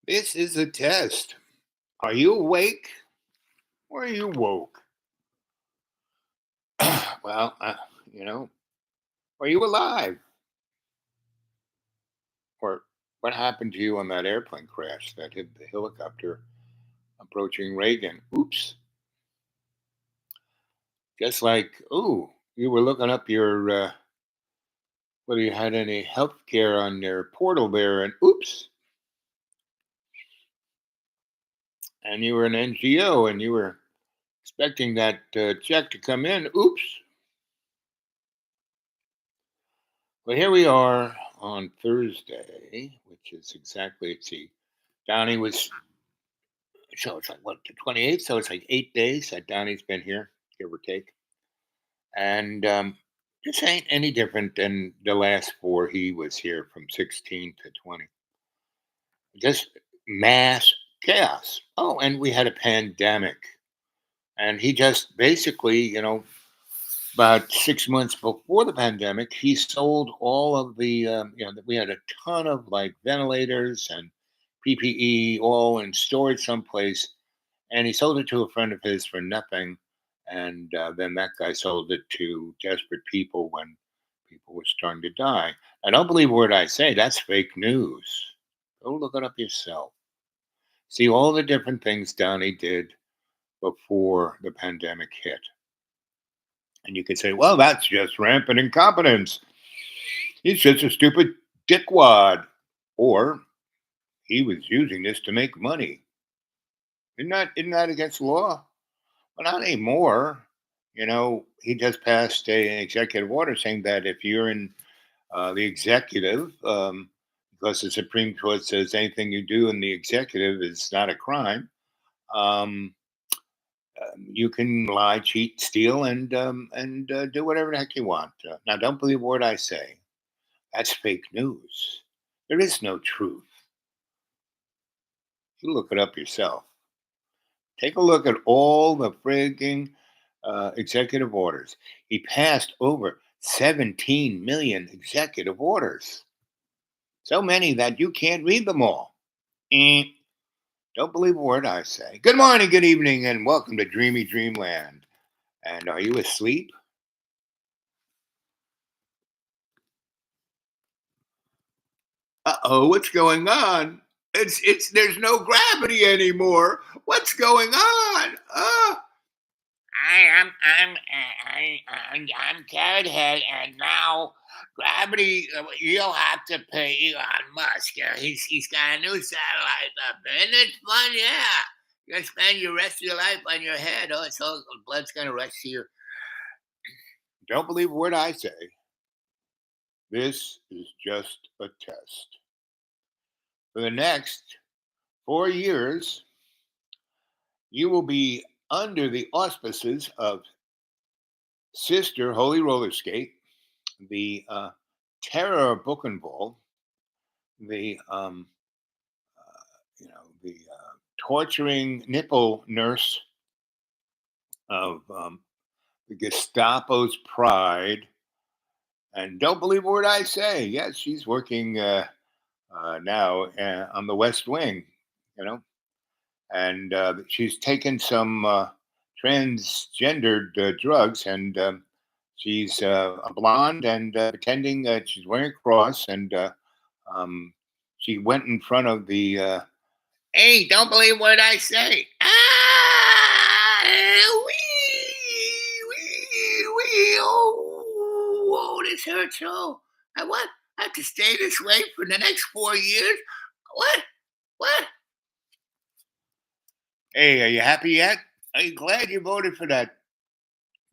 This is a test. Are you awake or are you woke? well, you know, are you alive? Or what happened to you on that airplane crash that hit the helicopter approaching Reagan? Oops. Just like, ooh, you were looking up your, whether you had any health care on their portal there, and oops, and you were an NGO and you were expecting that check to come in. Oops. Well, here we are on Thursday, which is exactly, let's see, Donnie was, so it's like what, the 28th? So it's like 8 days that Donnie's been here, give or take. And this ain't any different than the last four he was here from 16 to 20. Just mass chaos. Oh, and we had a pandemic. And he just basically, about 6 months before the pandemic, he sold all of the, we had a ton of like ventilators and PPE all in storage someplace, and he sold it to a friend of his for nothing. And then that guy sold it to desperate people when people were starting to die. I don't believe a word I say. That's fake news. Go look it up yourself. See all the different things Downey did before the pandemic hit. And you could say, well, that's just rampant incompetence. He's just a stupid dickwad. Or he was using this to make money. Isn't that against the law? Well, not anymore. He just passed an executive order saying that if you're in the executive, because the Supreme Court says anything you do in the executive is not a crime, um, you can lie, cheat, steal, and do whatever the heck you want. Now, don't believe a word I say. That's fake news. There is no truth. You look it up yourself. Take a look at all the frigging executive orders. He passed over 17 million executive orders. So many that you can't read them all. Eh, don't believe a word I say. Good morning, good evening, and welcome to Dreamy Dreamland. And are you asleep? Uh-oh, what's going on? It's there's no gravity anymore. What's going on? I'm Carrot Head, and now gravity. You'll have to pay Elon Musk. He's got a new satellite up there, and it's fun. Yeah, you're gonna spend your rest of your life on your head. Oh, it's all blood's gonna rush to you. Don't believe a word I say. This is just a test. For the next 4 years, you will be under the auspices of Sister Holy Roller Skate, the Terror of Buchenwald, the the torturing nipple nurse of the Gestapo's pride. And don't believe a word I say. Yes, she's working now on the West Wing, you know, and she's taken some transgendered drugs, and she's a blonde and pretending that she's wearing a cross, and um, she went in front of the. Hey, don't believe what I say. Wee. Oh, this hurts so. I what? I have to stay this way for the next 4 years? What? What? Hey, are you happy yet? Are you glad you voted for that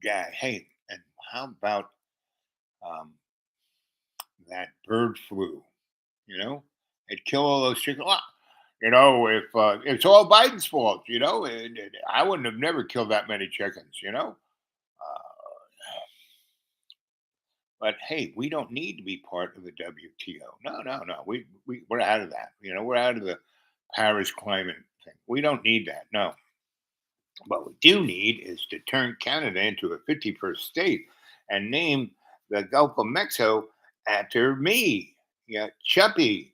guy? Hey, and how about um, that bird flu? It killed all those chickens. Well, if it's all Biden's fault, I wouldn't have never killed that many chickens. But hey, we don't need to be part of the WTO. No, no, no. We're out of that. We're out of the Paris climate thing. We don't need that. No. What we do need is to turn Canada into a 51st state and name the Gulf of Mexico after me. Yeah, Chuppy,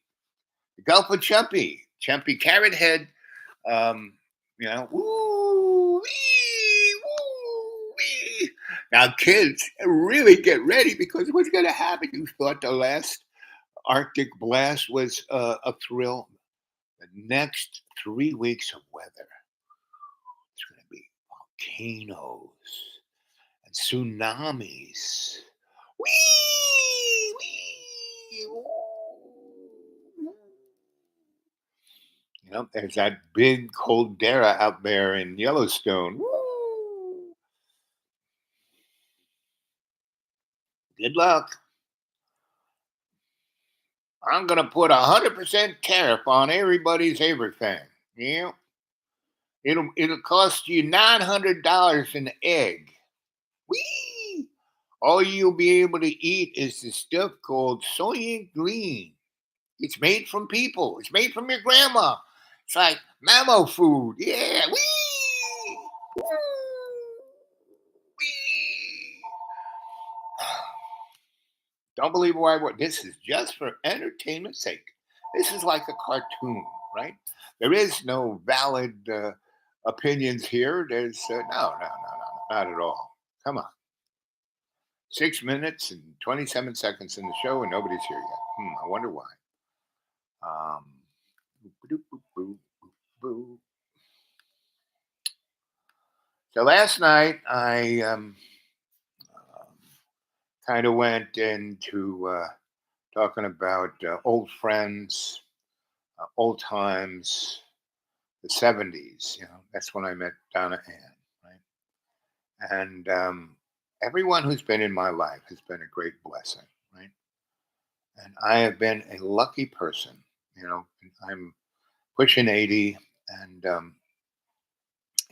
the Gulf of Chuppy. Chumpy Carrot Head. Um, woo wee, woo wee. Now, kids, really get ready because what's going to happen? You thought the last Arctic blast was a thrill. The next 3 weeks of weather, it's going to be volcanoes and tsunamis. Wee, wee, woo. There's that big caldera out there in Yellowstone. Woo. Good luck. I'm gonna put 100% tariff on everybody's everything. Yeah, it'll cost you $900 an egg. Whee! All you'll be able to eat is the stuff called soy green. It's made from people. It's made from your grandma. It's like mammo food. Yeah. Whee! Woo! Whee! Don't believe why. What this is just for entertainment's sake. This is like a cartoon, right? There is no valid opinions here. There's no, not at all. Come on, 6 minutes and 27 seconds in the show, and nobody's here yet. I wonder why. Um, so last night I kind of went into talking about old friends, old times, the 70s. That's when I met Donna Ann, right? And everyone who's been in my life has been a great blessing, right? And I have been a lucky person. I'm pushing 80, and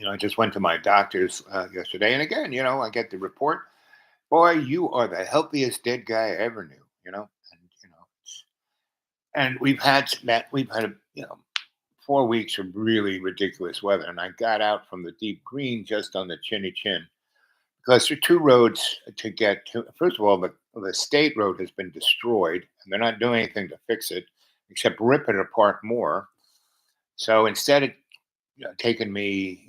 I just went to my doctor's yesterday, and again, I get the report. Boy, you are the healthiest dead guy I ever knew. And and we've had 4 weeks of really ridiculous weather, and I got out from the deep green just on the chinny chin because there are two roads to get to. First of all, the state road has been destroyed, and they're not doing anything to fix it except rip it apart more. So instead of taking me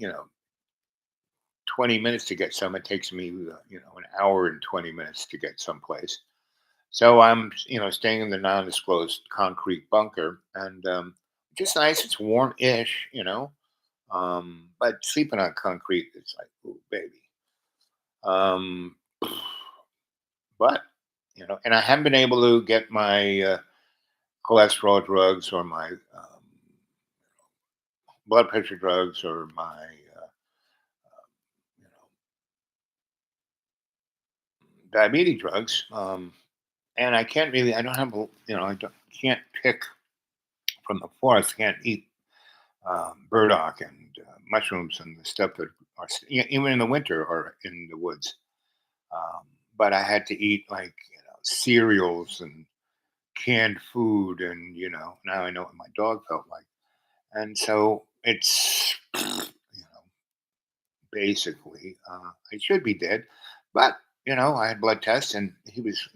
20 minutes to get some, it takes me an hour and 20 minutes to get someplace. So I'm staying in the non-disclosed concrete bunker, and just nice. It's warm-ish, but sleeping on concrete, it's like, ooh, baby. Um, but and I haven't been able to get my cholesterol drugs or my blood pressure drugs or my you know diabetes drugs. And I can't really. I don't have. I can't pick from the forest. Can't eat burdock and mushrooms and the stuff that are even in the winter or in the woods. Um, but I had to eat like cereals and canned food, and now I know what my dog felt like, and so it's basically I should be dead, but I had blood tests and he was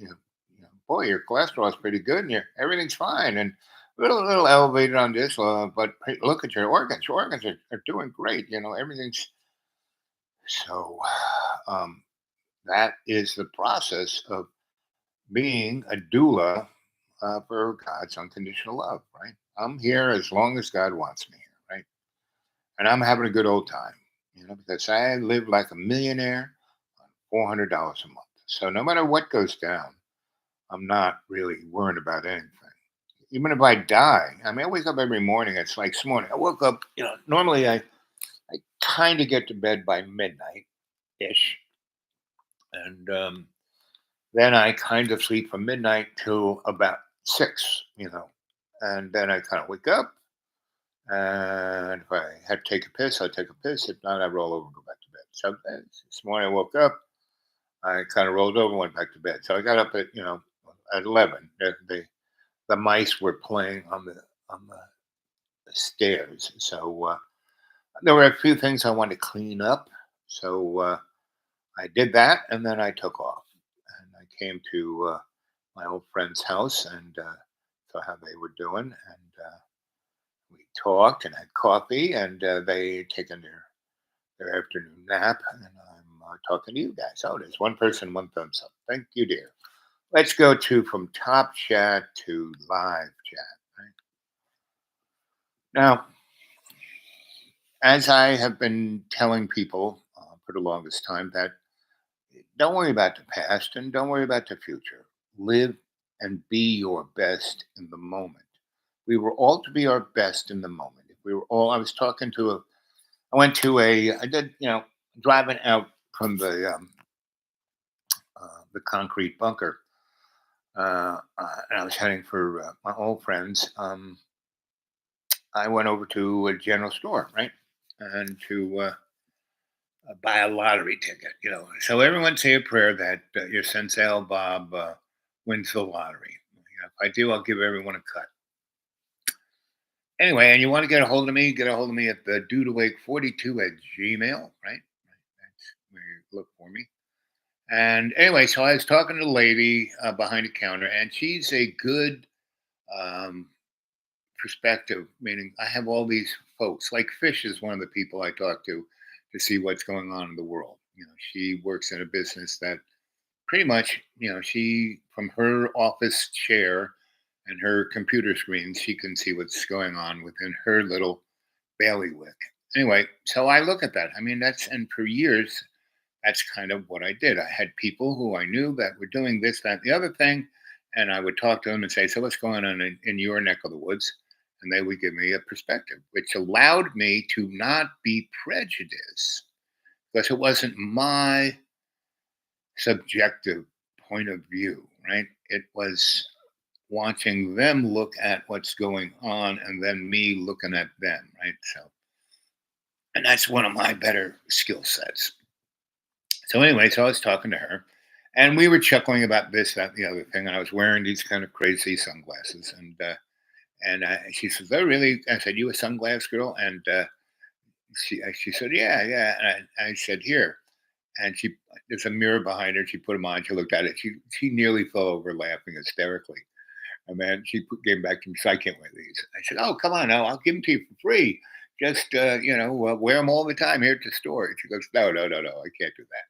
boy, your cholesterol is pretty good and everything's fine and a little elevated on this, but hey, look at your organs. Your organs are doing great. Everything's so. Um, that is the process of being a doula for God's unconditional love, right? I'm here as long as God wants me here, right? And I'm having a good old time, because I live like a millionaire on $400 a month. So no matter what goes down, I'm not really worrying about anything. Even if I die, I mean, I wake up every morning. It's like this morning. I woke up, normally I kind of get to bed by midnight ish. And then I kind of sleep from midnight till about 6, and then I kind of wake up. And if I have to take a piss, I take a piss. If not, I roll over and go back to bed. So this morning I woke up, I kind of rolled over and went back to bed. So I got up at 11. The mice were playing on the stairs. So there were a few things I wanted to clean up. So I did that, and then I took off. And I came to my old friend's house and saw how they were doing. And we talked and had coffee, and they had taken their afternoon nap, and I'm talking to you guys. So there's one person, one thumbs up. Thank you, dear. Let's go to from top chat to live chat. Right now, as I have been telling people for the longest time, that don't worry about the past and don't worry about the future. Live and be your best in the moment. We were all to be our best in the moment. If we were all, I was talking to a, I went to a, I did, driving out from the concrete bunker, and I was heading for my old friends. I went over to a general store, right, and to buy a lottery ticket. So everyone say a prayer that your sensei Bob wins the lottery. If I do, I'll give everyone a cut. Anyway, and you want to get a hold of me, get a hold of me at the dudewake42 at Gmail, right? That's where you look for me. And anyway, so I was talking to the lady behind the counter, and she's a good um, perspective, meaning I have all these folks. Like Fish is one of the people I talk to see what's going on in the world. She works in a business that pretty much, she from her office chair and her computer screen, she can see what's going on within her little bailiwick. Anyway, so I look at that. I mean, and for years, that's kind of what I did. I had people who I knew that were doing this, that, and the other thing, and I would talk to them and say, "So what's going on in your neck of the woods?" And they would give me a perspective, which allowed me to not be prejudiced because it wasn't my subjective point of view, right? It was watching them look at what's going on and then me looking at them, right? So, and that's one of my better skill sets. So, anyway, so I was talking to her and we were chuckling about this, that, and the other thing. And I was wearing these kind of crazy sunglasses. And she says, "Oh, really?" I said, "You a sunglass girl?" And she said, "Yeah, yeah." And I said, "Here." And there's a mirror behind her. She put them on. She looked at it. She nearly fell over laughing hysterically. And then gave them back to me. So I can't wear these. I said, "Oh, come on, now I'll give them to you for free. Just wear them all the time here at the store." And she goes, "No, no, no, no, I can't do that."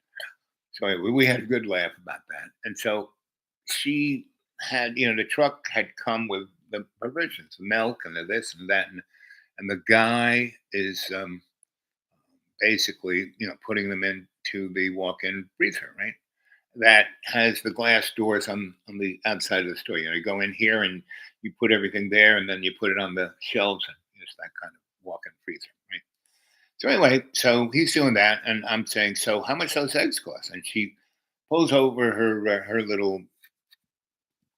So anyway, we had a good laugh about that. And so she had, the truck had come with the provisions, milk and the this and that, and the guy is basically, putting them into the walk-in freezer, right? That has the glass doors on the outside of the store. You go in here and you put everything there, and then you put it on the shelves, and it's that kind of walk-in freezer, right? So anyway, so he's doing that, and I'm saying, "So how much those eggs cost?" And she pulls over her little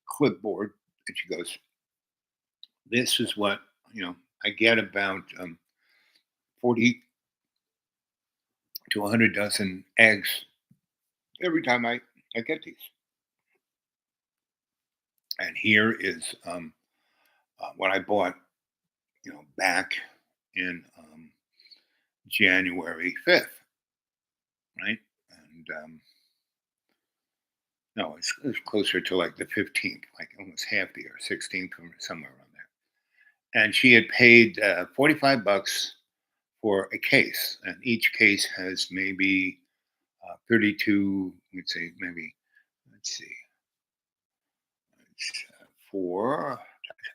clipboard, and she goes, "This is what I get about 40 to 100 dozen eggs every time I get these." And here is what I bought, back in January 5th, right? And no, it's closer to like the 15th, like almost half the year, 16th, or somewhere around there. And she had paid $45 for a case, and each case has maybe 32, let's say, maybe, let's see, it's, four,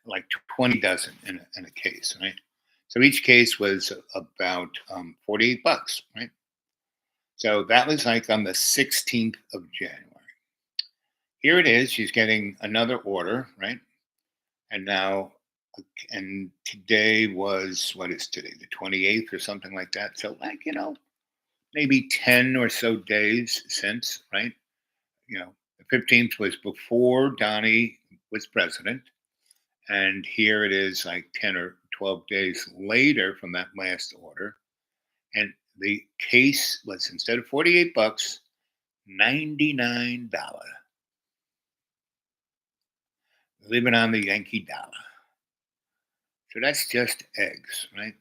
like 20 dozen in a case, right? So each case was about $48, right? So that was like on the 16th of January. Here it is. She's getting another order, right? And now, and today was, what is today? The 28th or something like that. So, like, maybe 10 or so days since, right? The 15th was before Donnie was president. And here it is, like 10 or 12 days later from that last order. And the case was, instead of $48, $99. Living on the Yankee dollar. So that's just eggs, right?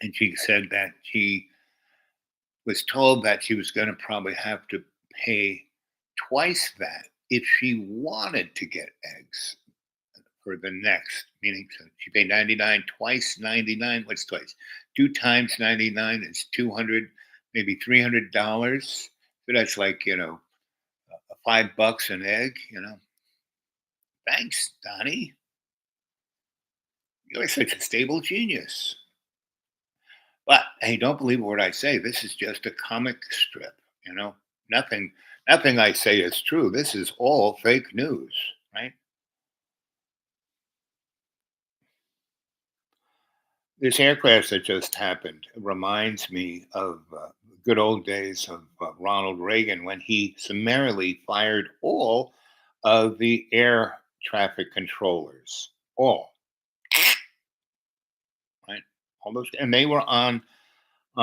And she said that she was told that she was going to probably have to pay twice that if she wanted to get eggs for the next, meaning so she paid 99 twice, 99. What's twice? Two times 99 is 200, maybe $300. So that's like, $5 an egg. Thanks, Donnie. You're such a stable genius. But hey, don't believe a word I say. This is just a comic strip. Nothing, nothing I say is true. This is all fake news, right? This air crash that just happened reminds me of good old days of Ronald Reagan when he summarily fired all of the air traffic controllers. All, right? Almost, and they were on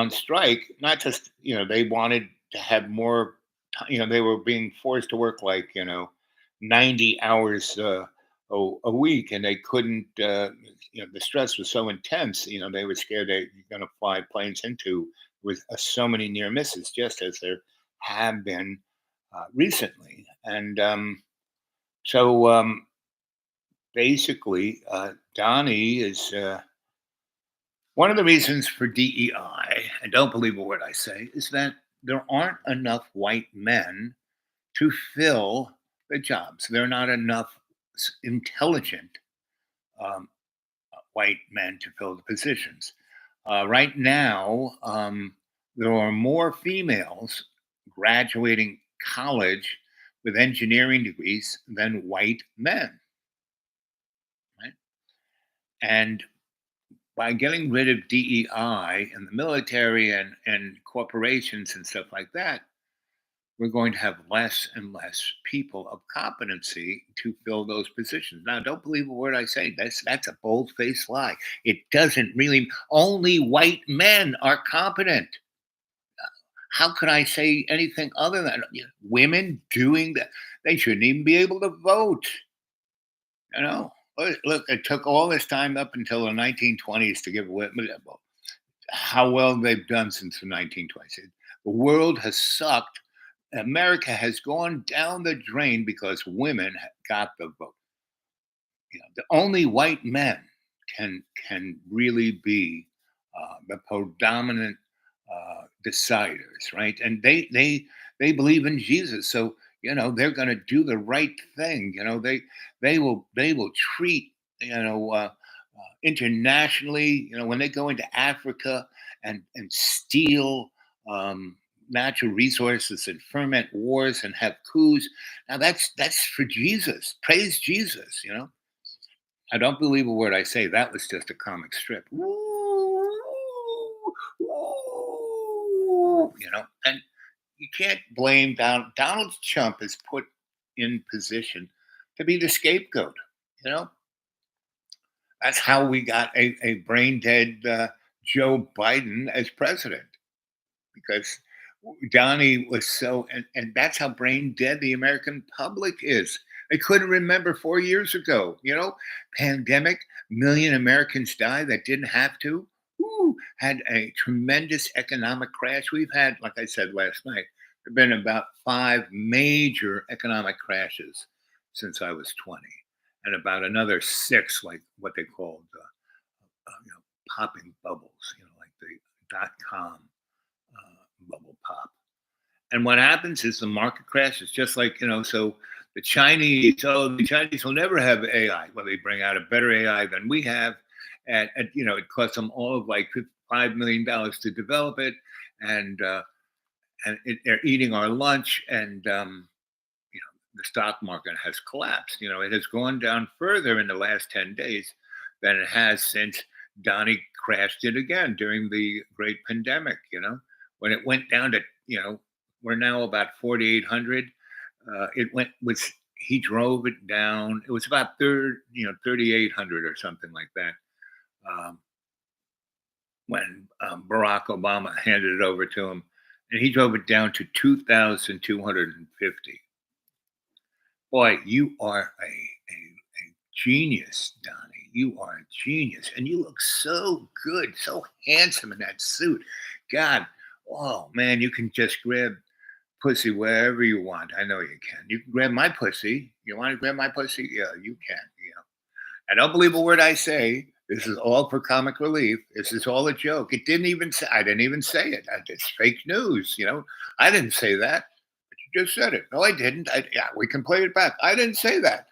strike. Not just they wanted to have more. They were being forced to work like 90 hours a week, and they couldn't. The stress was so intense. They were scared they were going to fly planes into with so many near misses, just as there have been recently. And basically, Donnie is. One of the reasons for DEI, and don't believe a word I say, is that there aren't enough white men to fill the jobs. There are not enough intelligent um, white men to fill the positions. Right now, there are more females graduating college with engineering degrees than white men. Right? And by getting rid of DEI in the military and corporations and stuff like that, we're going to have less and less people of competency to fill those positions. Now, don't believe a word I say. That's a bold faced lie. It doesn't really. Only white men are competent. How could I say anything other than women doing that? They shouldn't even be able to vote. Look, it took all this time up until the 1920s to give away. How well they've done since the 1920s. The world has sucked. America has gone down the drain because women got the vote. The only white men can really be the predominant deciders, right? And they believe in Jesus, so they're going to do the right thing. They will treat internationally. When they go into Africa and steal natural resources and ferment wars and have coups. Now that's for Jesus. Praise Jesus. I don't believe a word I say. That was just a comic strip. And you can't blame Donald Trump is put in position to be the scapegoat. You know, that's how we got a brain dead Joe Biden as president because Donnie was and that's how brain dead the American public is. They couldn't remember 4 years ago, pandemic, million Americans died that didn't have to. Had a tremendous economic crash. We've had, like I said last night, there have been about 5 major economic crashes since I was 20, and about another 6, like what they called, popping bubbles, like the .com bubble pop. And what happens is the market crashes, just like, so the Chinese will never have AI. Well, they bring out a better AI than we have. And it costs them all of like $5 million to develop it. And they're eating our lunch. And, the stock market has collapsed. It has gone down further in the last 10 days than it has since Donnie crashed it again during the great pandemic, when it went down to, we're now about 4,800. He drove it down. It was about 3,800 or something like that. When Barack Obama handed it over to him, and he drove it down to 2,250. Boy, you are a genius, Donnie. You are a genius, and you look so good, so handsome in that suit. God, oh man, you can just grab pussy wherever you want. I know you can. You can grab my pussy. You want to grab my pussy? Yeah, you can. I don't believe a word I say. This is all for comic relief. This is all a joke. It didn't even say. I didn't even say it. It's fake news. I didn't say that. But you just said it. No, I didn't. Yeah, we can play it back. I didn't say that.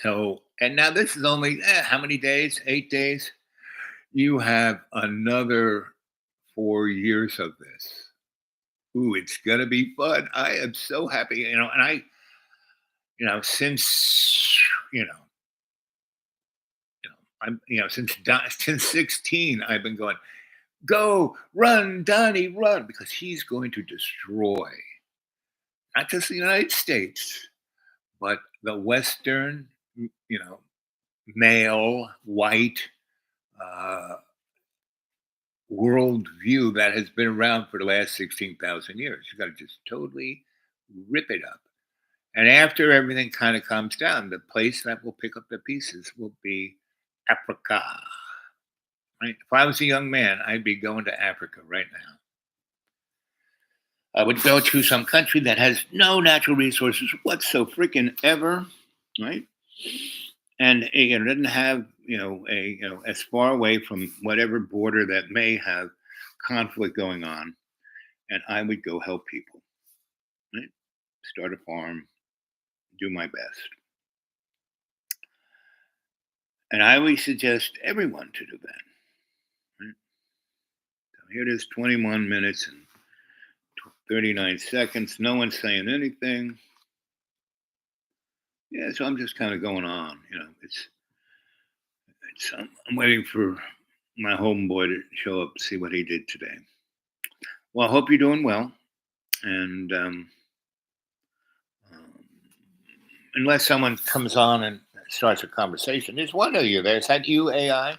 So, and now this is only how many days? 8 days. You have another 4 years of this. Ooh, it's gonna be fun. I am so happy. And since you know, since 16, I've been going, go, run, Donnie, run, because he's going to destroy not just the United States, but the Western, you know, male, white uh, world view that has been around for the last 16,000 years. You got to just totally rip it up. And after everything kind of calms down, the place that will pick up the pieces will be Africa. Right? If I was a young man, I'd be going to Africa right now. I would go to some country that has no natural resources whatsoever, freaking ever, right? And it doesn't have, as far away from whatever border that may have conflict going on. And I would go help people, right? Start a farm, do my best. And I always suggest everyone to do that. Right? So here it is, 21 minutes and 39 seconds. No one's saying anything. Yeah, so I'm just kind of going on. I'm waiting for my homeboy to show up to see what he did today. Well, I hope you're doing well. And unless someone comes on and starts a conversation, there's one of you there. Is that you, AI?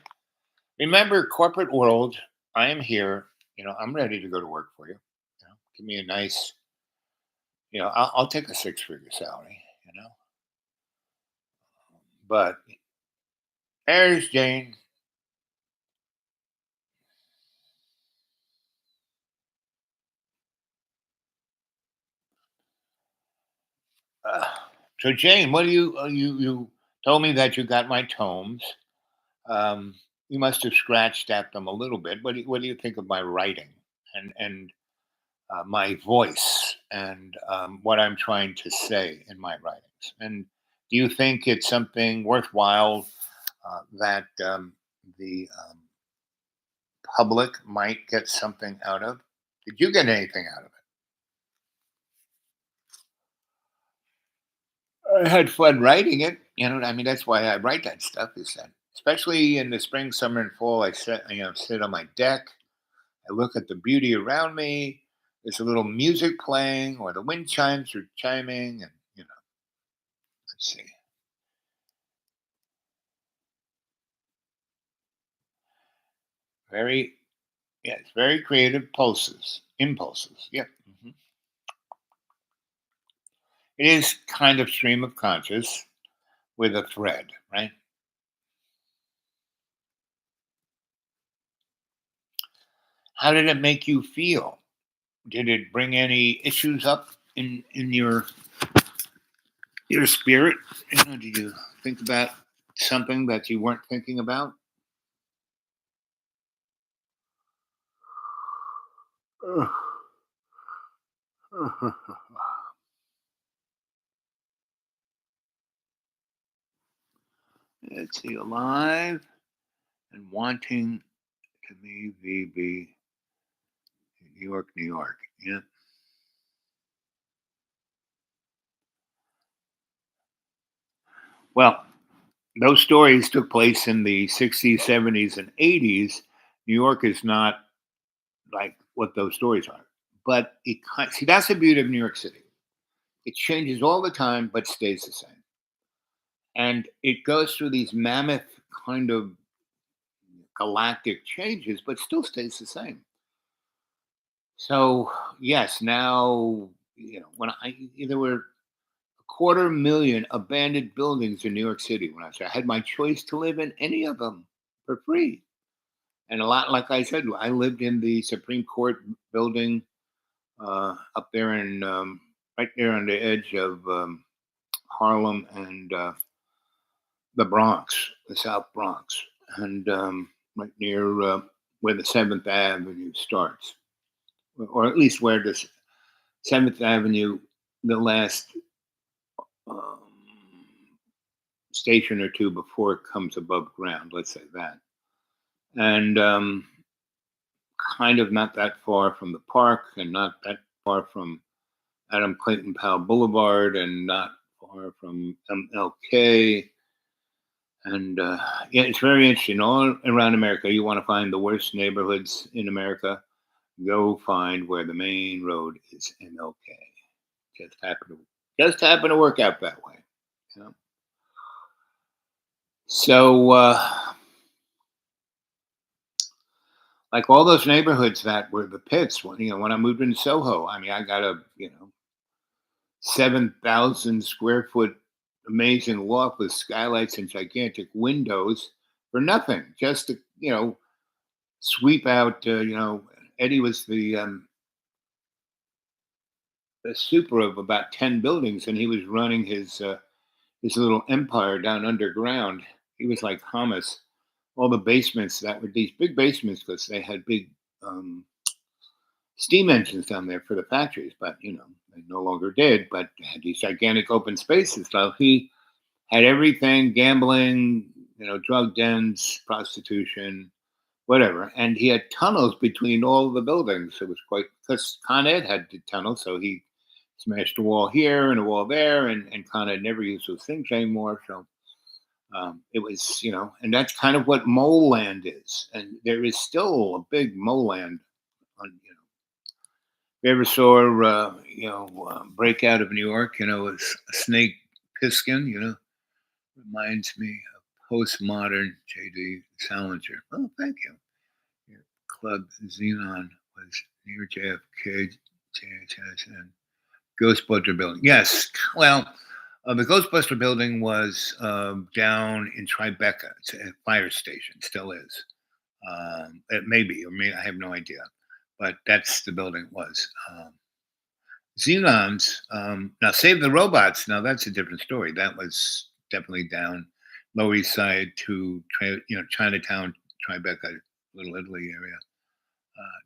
Remember, corporate world, I am here. I'm ready to go to work for you. Give me a nice, I'll take a six-figure salary, But there's Jane. Uh, so Jane, what do you told me that you got my tomes? You must have scratched at them a little bit. What do you think of my writing and my voice and what I'm trying to say in my writings? And do you think it's something worthwhile that the public might get something out of? Did you get anything out of it? I had fun writing it. I mean, that's why I write that stuff. Is that especially in the spring, summer, and fall? I sit on my deck. I look at the beauty around me. There's a little music playing, or the wind chimes are chiming, and let's see. Very, yeah, it's very creative impulses. Yep. It is kind of stream of conscious with a thread, right? How did it make you feel? Did it bring any issues up in your spirit? Did you think about something that you weren't thinking about? Let's see, alive and wanting to be New York, New York. Yeah. Well, those stories took place in the 60s, 70s, and 80s. New York is not like what those stories are. But see, that's the beauty of New York City. It changes all the time, but stays the same. And it goes through these mammoth kind of galactic changes, but still stays the same. So yes, now when there were a 250,000 abandoned buildings in New York City when I had my choice to live in any of them for free. And a lot, like I said, I lived in the Supreme Court building up there in right there on the edge of Harlem and the Bronx, the South Bronx, and right near where the Seventh Avenue starts, or at least where the Seventh Avenue, the last um, station or two before it comes above ground. Let's say that, and kind of not that far from the park, and not that far from Adam Clayton Powell Boulevard, and not far from MLK. And yeah, it's very interesting. All around America, you want to find the worst neighborhoods in America, go find where the main road is MLK. Just happen to work out that way. You know? So, like all those neighborhoods that were the pits, when I moved into Soho, I mean, I got a 7,000 square foot amazing loft with skylights and gigantic windows for nothing, just to sweep out. Eddie was the super of about 10 buildings, and he was running his little empire down underground. He was like Hamas. All the basements that were these big basements because they had big um, steam engines down there for the factories, but they no longer did. But they had these gigantic open spaces. So he had everything: gambling, drug dens, prostitution, whatever. And he had tunnels between all the buildings. It was quite because Con Ed had the tunnels, so he smashed a wall here and a wall there, and Con Ed never used those things anymore. So it was, and that's kind of what mole land is. And there is still a big mole land on, if you ever saw, Breakout of New York, a Snake Piskin, reminds me of postmodern J.D. Salinger. Oh, thank you. Your Club Xenon was near JFK, JHS, and Ghostbuster Building. Yes. Well, the Ghostbuster Building was down in Tribeca. It's a fire station, still is. It may be, or may I have no idea, but that's the building it was. Xenons. Now, Save the Robots. Now, that's a different story. That was definitely down Lower East Side to Chinatown, Tribeca, Little Italy area,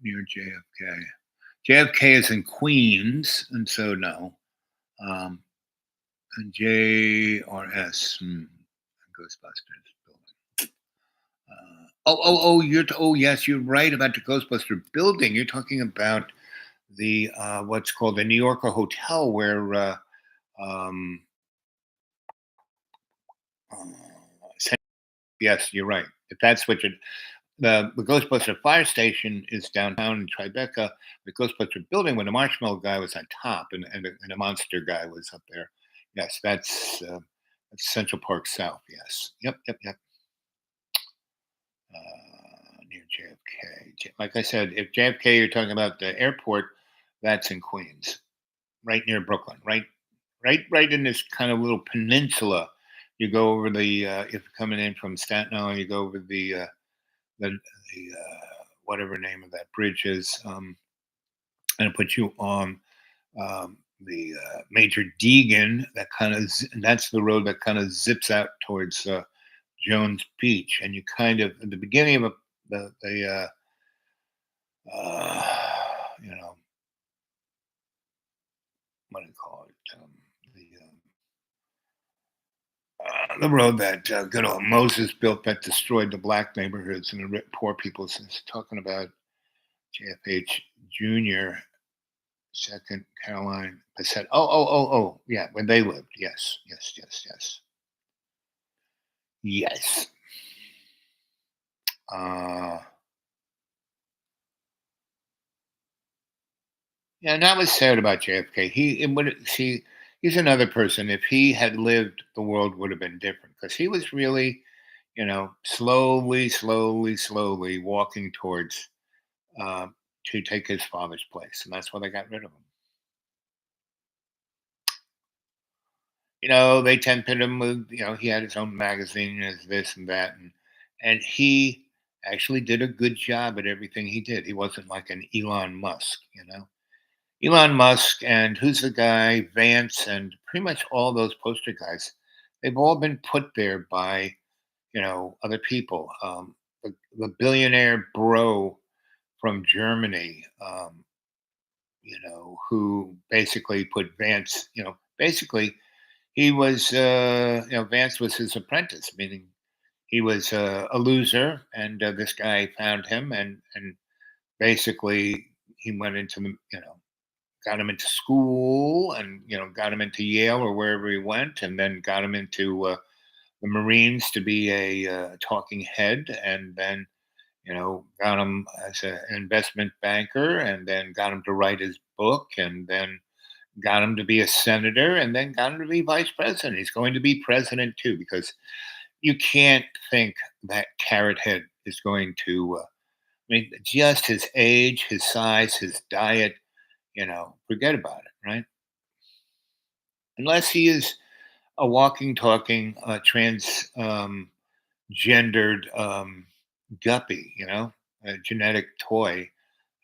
near JFK. JFK is in Queens, and so no. Um, and JRS, Ghostbusters building. Yes, you're right about the Ghostbuster building. You're talking about the what's called the New Yorker Hotel, where um, uh, yes, you're right. If that's what you're the Ghostbuster fire station is downtown in Tribeca. The Ghostbuster building, when the Marshmallow guy was on top, and the Monster guy was up there. Yes, that's Central Park South. Yes, yep. Near JFK. Like I said, if JFK, you're talking about the airport, that's in Queens, right near Brooklyn, right in this kind of little peninsula. You go over the if you're coming in from Staten Island, you go over the whatever name of that bridge is, and it puts you on the Major Deegan. That's the road that kind of zips out towards Jones Beach, and you kind of at the beginning of the you know what do you call it? The road that good old Moses built that destroyed the black neighborhoods and the poor people. Since talking about JFH Junior, Second Caroline, I said, yeah, when they lived, yes. Uh, yeah, and that was sad about JFK. It would see. He's another person. If he had lived, the world would have been different because he was really, slowly walking towards uh, to take his father's place, and that's why they got rid of him. They tempted him with, he had his own magazine as this and that, and he actually did a good job at everything he did. He wasn't like an Elon Musk. Elon Musk and who's the guy, Vance, and pretty much all those poster guys. they've all been put there by other people. The billionaire bro from Germany, who basically put Vance. Basically he was, Vance was his apprentice, meaning he was a loser, and this guy found him, and basically he went into the, got him into school, and got him into Yale or wherever he went, and then got him into the Marines to be a talking head, and then got him as an investment banker, and then got him to write his book, and then got him to be a senator, and then got him to be vice president. He's going to be president too, because you can't think that Carrot Head is going to. I mean, just his age, his size, his diet. Forget about it, right? Unless he is a walking, talking, gendered guppy, a genetic toy,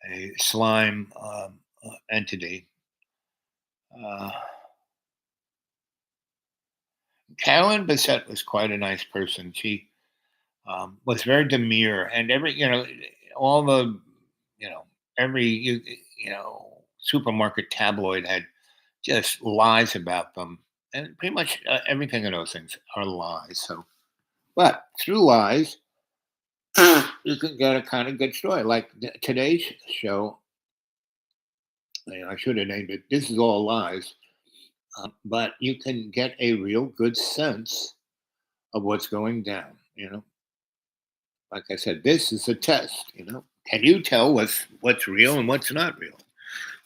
a slime entity. Uh, Carolyn Bessette was quite a nice person. She was very demure, and all the, you know, every supermarket tabloid had just lies about them, and pretty much everything in those things are lies. So, but through lies, you can get a kind of good story. Like today's show, I should have named it "This Is All Lies," but you can get a real good sense of what's going down. Like I said, this is a test. Can you tell what's real and what's not real?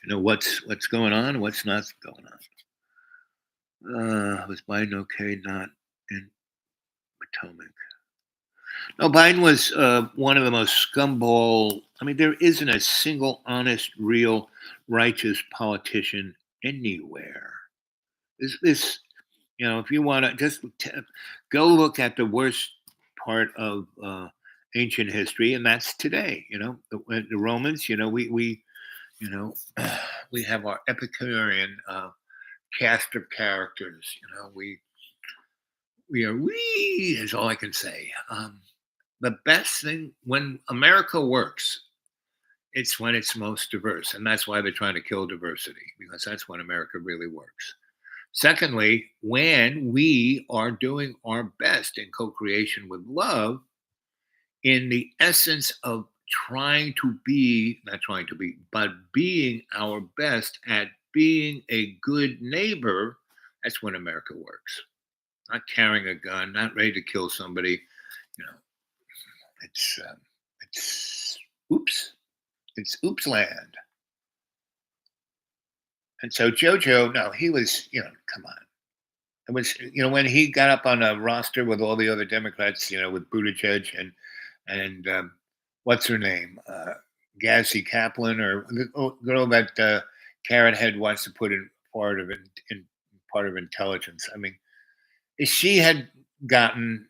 What's going on, what's not going on. Was Biden okay? Not in Potomac. No, Biden was one of the most scumball. I mean, there isn't a single honest, real, righteous politician anywhere. This if you want to go look at the worst part of ancient history, and that's today. The Romans. You know, we have our Epicurean cast of characters. We are we is all I can say. The best thing when America works, it's when it's most diverse, and that's why they're trying to kill diversity, because that's when America really works. Secondly, when we are doing our best in co-creation with love, in the essence of trying to be, not trying to be, but being our best at being a good neighbor, that's when America works. Not carrying a gun, not ready to kill somebody. You know, it's oops, it's oops land. And so JoJo, no, he was, come on. It was, when he got up on a roster with all the other Democrats, with Buttigieg and what's her name, Ghazi Kaplan, or the girl that Carrot Head wants to put in part of intelligence. I mean, if she had gotten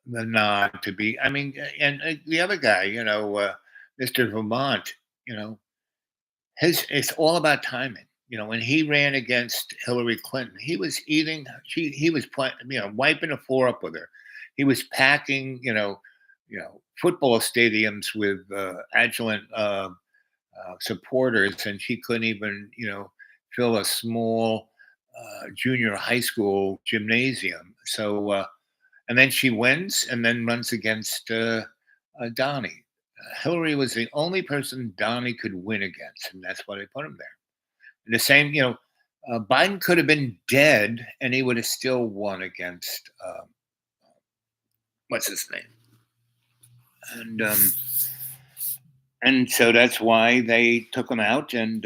the nod to be, I mean, and the other guy, Mr. Vermont, you know, it's all about timing. When he ran against Hillary Clinton, he was eating. He was playing, wiping the floor up with her. He was packing, football stadiums with adjuvant supporters, and she couldn't even, fill a small junior high school gymnasium. So, and then she wins, and then runs against Donnie. Hillary was the only person Donnie could win against, and that's why they put him there. And the same, Biden could have been dead, and he would have still won against what's his name, and so that's why they took him out, and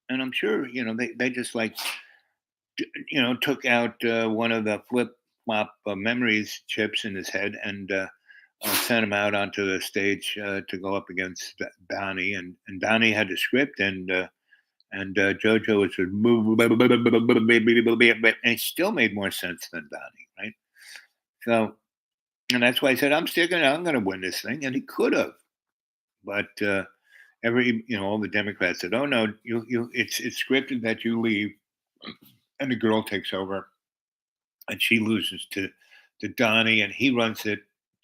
I'm sure they just like took out one of the flip flop memories chips in his head and sent him out onto the stage to go up against Donnie, and Donnie had the script, and JoJo was and it still made more sense than Donnie, right? So, and that's why I said I'm sticking. I'm going to win this thing, and he could have, but all the Democrats said, "Oh no, it's scripted that you leave, and the girl takes over." and she loses to Donnie, and he runs it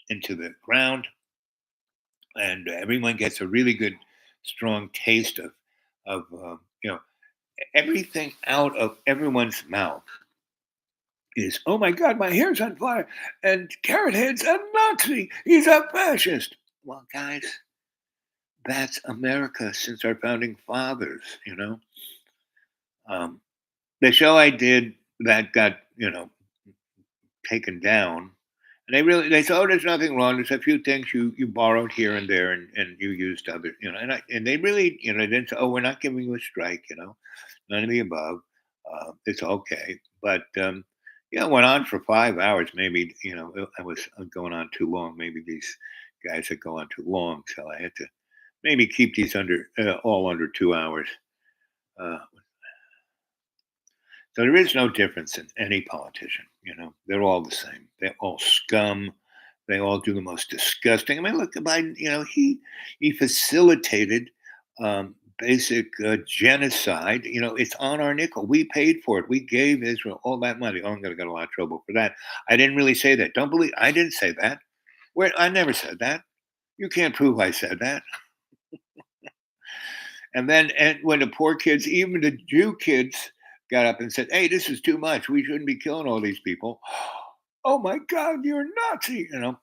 into the ground, and everyone gets a really good, strong taste of everything out of everyone's mouth is, oh my God, my hair's on fire, and Carrot Head's a Nazi, he's a fascist. Well, guys, that's America since our founding fathers. Um, the show I did that got taken down. And they said, oh, there's nothing wrong. There's a few things you borrowed here and there, and you used other. And they really, they didn't say, oh, we're not giving you a strike. None of the above. It's okay. But it went on for 5 hours. Maybe I was going on too long. Maybe these guys had gone on too long, so I had to maybe keep these all under 2 hours. Uh, So there is no difference in any politician. They're all the same. They're all scum. They all do the most disgusting. I mean, look, Biden. He facilitated basic genocide. It's on our nickel. We paid for it. We gave Israel all that money. Oh, I'm going to get a lot of trouble for that. I didn't really say that. Don't believe I didn't say that. Where I never said that. You can't prove I said that. And when the poor kids, even the Jew kids, got up and said, "Hey, this is too much. We shouldn't be killing all these people." Oh my God, you're a Nazi! Come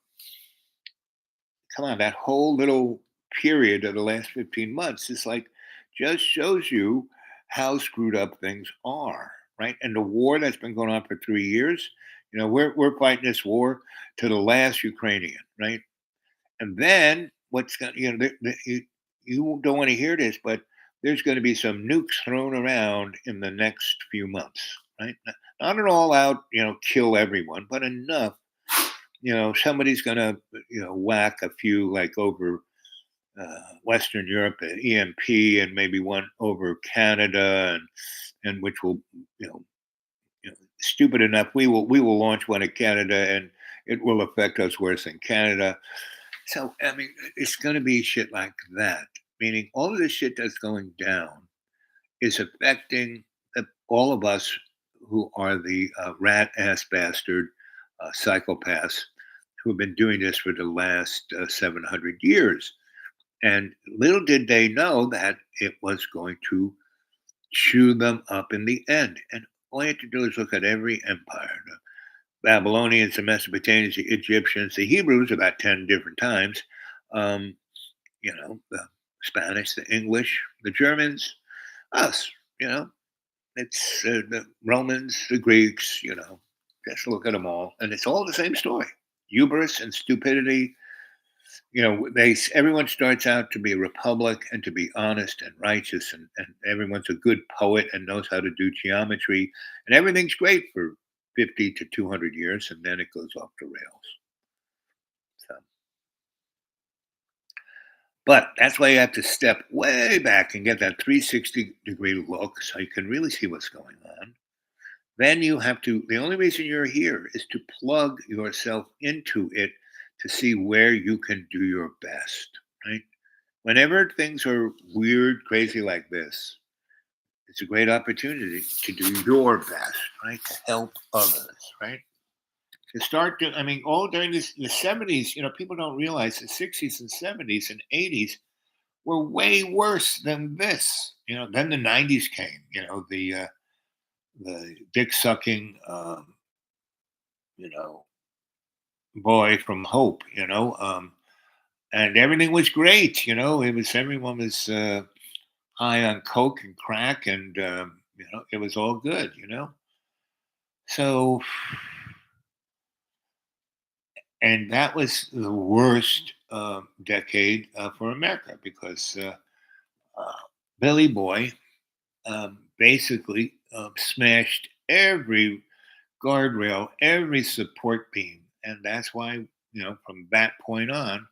on, that whole little period of the last 15 months is like just shows you how screwed up things are, right? And the war that's been going on for 3 years, we're fighting this war to the last Ukrainian, right? And then what's going, you don't want to hear this, but there's going to be some nukes thrown around in the next few months, right? Not an all out, kill everyone, but enough. Somebody's going to, whack a few like over Western Europe, EMP, and maybe one over Canada, and which will, stupid enough, we will launch one at Canada, and it will affect us worse than Canada. So, I mean, it's going to be shit like that. Meaning, all of this shit that's going down is affecting all of us who are the rat ass bastard psychopaths who have been doing this for the last 700 years. And little did they know that it was going to chew them up in the end. And all you have to do is look at every empire. The Babylonians, the Mesopotamians, the Egyptians, the Hebrews about 10 different times. The Spanish, the English, the Germans, us, it's the Romans, the Greeks, just look at them all. And it's all the same story. Hubris and stupidity. Everyone starts out to be a republic and to be honest and righteous, and everyone's a good poet and knows how to do geometry, and everything's great for 50 to 200 years, and then it goes off the rails. So, but that's why you have to step way back and get that 360-degree look so you can really see what's going on. Then the only reason you're here is to plug yourself into it to see where you can do your best, right? Whenever things are weird, crazy like this, it's a great opportunity to do your best, right? To help others, right? To start doing, I mean, all during the 70s, people don't realize the 60s and 70s and 80s were way worse than this. Then the 90s came, the dick sucking, you know, boy from Hope, and everything was great. Everyone was high on coke and crack, and it was all good. So, and that was the worst decade for America because uh, Billy Boy basically smashed every guardrail, every support beam, and that's why from that point on,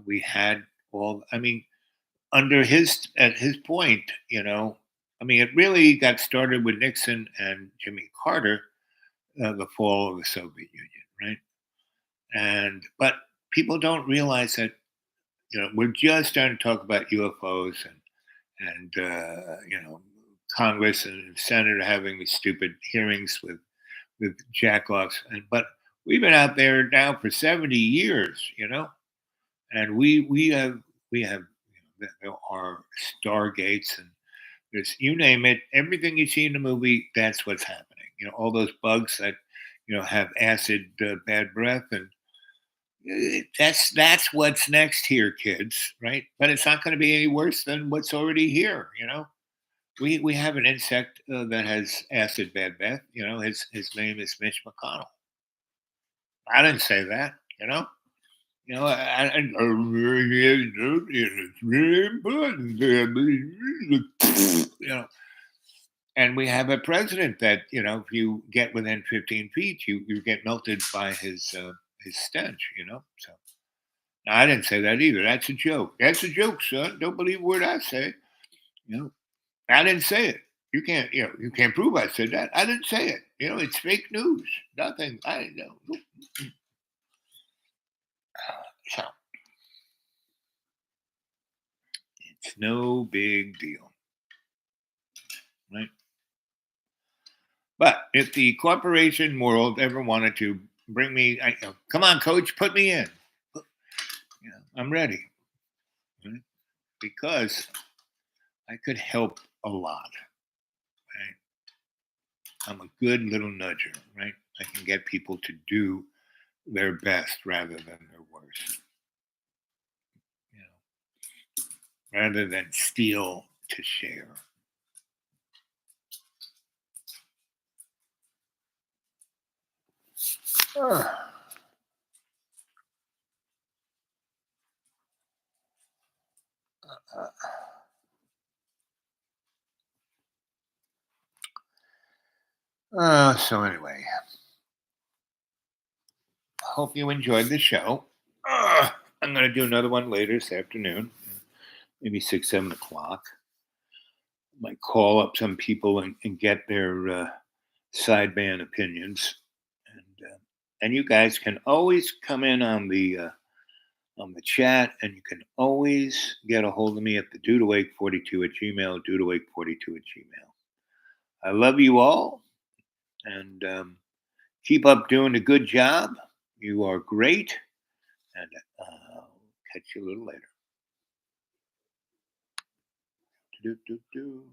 we had all. I mean, under his at his point, I mean, it really got started with Nixon and Jimmy Carter, the fall of the Soviet Union, right? And but people don't realize that we're just starting to talk about UFOs and Congress and Senate having these stupid hearings with the jackoffs. But we've been out there now for 70 years, and we have our stargates, and there's, you name it, everything you see in the movie, that's what's happening. All those bugs that have acid bad breath, and that's what's next here, kids, right? But it's not going to be any worse than what's already here. We have an insect that has acid bad breath. His name is Mitch McConnell. I didn't say that. It's really important. And we have a president that, if you get within 15 feet, you get melted by his stench. So no, I didn't say that either. That's a joke. That's a joke, son. Don't believe a word I say. You know, I didn't say it. You can't prove I said that. I didn't say it. It's fake news. Nothing. I know. So it's no big deal, right? But if the corporation world ever wanted to bring me, come on, coach, put me in. I'm ready, right? Because I could help a lot. Right? I'm a good little nudger, right? I can get people to do their best rather than their worst, you rather than steal to share. Ah. So anyway, hope you enjoyed the show. I'm going to do another one later this afternoon, maybe 6, 7 o'clock. Might call up some people and get their sideband opinions, and you guys can always come in on the chat, and you can always get a hold of me at the dudewake42 at gmail, dudewake42 at gmail. I love you all, and keep up doing a good job. You are great, and I'll catch you a little later. Do, do, do.